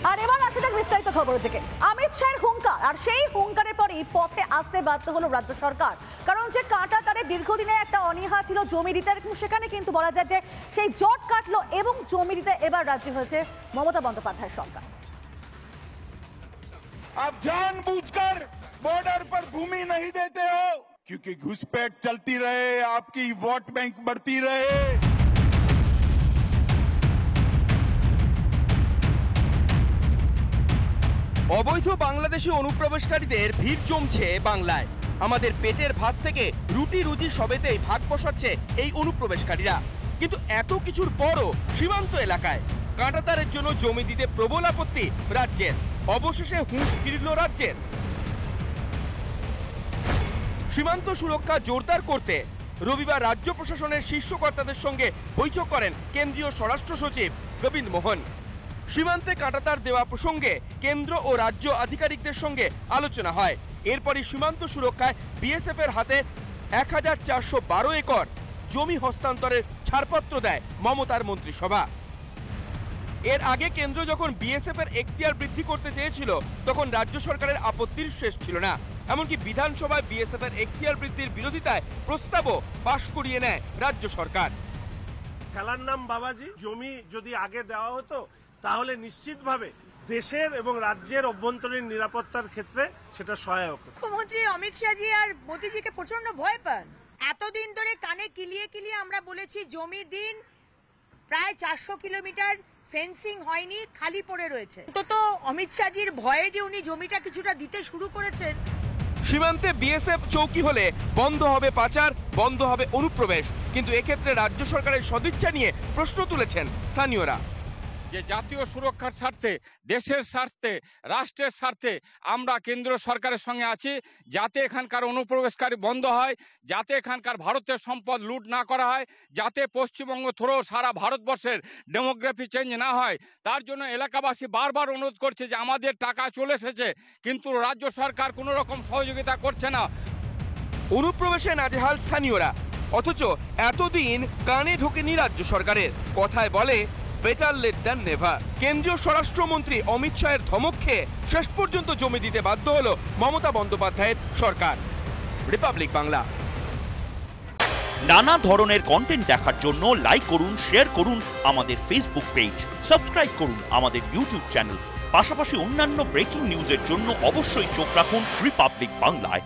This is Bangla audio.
আর এবার আসলে বিস্তারিত খবর থেকে অমিত শাহের হুঙ্কার, আর সেই হুঙ্কারের পরেই পথে আসতে বাধ্য হলো রাজ্য সরকার। কারণ যে কাঁটা তারে দীর্ঘদিনের একটা অনীহা ছিল জমি দিতে, সেখানে কিন্তু বলা যায় যে সেই জট কাটলো এবং জমি দিতে এবার রাজি হয়েছে মমতা বন্দ্যোপাধ্যায়ের সরকার। आप जानबूझकर बॉर्डर पर भूमि नहीं देते हो क्योंकि घुसपैठ चलती रहे, आपकी वोट बैंक बढ़ती रहे। অবৈধ বাংলাদেশি অনুপ্রবেশকারীদের ভিড় জমছে বাংলায়। আমাদের পেটের ভাত থেকে রুটি রুজি সবেতেই ভাগ বসাচ্ছে এই অনুপ্রবেশকারীরা। কিন্তু এত কিছুর পরও সীমান্ত এলাকায় কাঁটাতারের জন্য জমি দিতে প্রবল আপত্তি রাজ্যের। অবশেষে হুঁশ ফিরল রাজ্যের। সীমান্ত সুরক্ষা জোরদার করতে রবিবার রাজ্য প্রশাসনের শীর্ষ কর্তাদের সঙ্গে বৈঠক করেন কেন্দ্রীয় স্বরাষ্ট্র সচিব গোবিন্দ মোহন। সীমান্তে কাঁটাতার দেওয়া প্রসঙ্গে কেন্দ্র ও রাজ্য আধিকারিকদের সঙ্গে আলোচনা হয়। এরপরই সীমান্ত সুরক্ষায় বিএসএফ এর হাতে 1412 একর জমি হস্তান্তরের ছাড়পত্র দেয় মমতার মন্ত্রিসভা। এর আগে কেন্দ্র যখন বিএসএফ এর এখতিয়ার বৃদ্ধি করতে চেয়েছিল তখন রাজ্য সরকারের আপত্তির শেষ ছিল না। এমনকি বিধানসভায় বিএসএফ এর এখতিয়ার বৃদ্ধির বিরোধিতায় প্রস্তাবও পাশ করিয়ে নেয় রাজ্য সরকার। খেলার নাম বাবাজি, জমি যদি আগে দেওয়া হতো তাহলে নিশ্চিতভাবে দেশের এবং রাজ্যের অভ্যন্তরীণ নিরাপত্তার ক্ষেত্রে সেটা সহায়ক। মুখ্যমন্ত্রী অমিত শাহজি আর মোদিজিকে প্রচন্ড ভয় পান। এতদিন ধরে কানে কিলিয়ে কিলিয়ে আমরা বলেছি জমি দিন, প্রায় 400 কিলোমিটার ফেন্সিং হয়নি, খালি পড়ে রয়েছে। তো অমিত শাহজির ভয়ে যে উনি জমিটা কিছুটা দিতে শুরু করেছেন। সীমান্তে বিএসএফ চৌকি হলে বন্ধ হবে পাচার, বন্ধ হবে অনুপ্রবেশ। কিন্তু এক্ষেত্রে রাজ্য সরকারের সদিচ্ছা নিয়ে প্রশ্ন তুলেছেন স্থানীয়রা। যে জাতীয় সুরক্ষার স্বার্থে, দেশের স্বার্থে, রাষ্ট্রের স্বার্থে আমরা কেন্দ্র সরকারের সঙ্গে আছি, যাতে এখানকার অনুপ্রবেশকারী বন্ধ হয়, যাতে এখানকার ভারতের সম্পদ লুট না করা হয়, যাতে পশ্চিমবঙ্গ থ্রো সারা ভারতবর্ষের ডেমোগ্রাফি চেঞ্জ না হয়। তার জন্য এলাকাবাসী বারবার অনুরোধ করছে যে আমাদের টাকা চলে এসেছে, কিন্তু রাজ্য সরকার কোনো রকম সহযোগিতা করছে না। অনুপ্রবেশে নাজেহাল স্থানীয়রা, অথচ এতদিন কানে ঢোকেনি রাজ্য সরকারের। কথায় বলে বেটার লেট দ্যান নেভার। কেন্দ্রীয় স্বরাষ্ট্রমন্ত্রী অমিত শাহের ধমক খেয়ে শেষ পর্যন্ত জমি দিতে বাধ্য হলো মমতা বন্দ্যোপাধ্যায়ের সরকার। রিপাবলিক বাংলা। নানা ধরনের কন্টেন্ট দেখার জন্য লাইক করুন, শেয়ার করুন আমাদের ফেসবুক পেজ, সাবস্ক্রাইব করুন আমাদের ইউটিউব চ্যানেল। পাশাপাশি অন্যান্য ব্রেকিং নিউজের জন্য অবশ্যই চোখ রাখুন রিপাবলিক বাংলায়।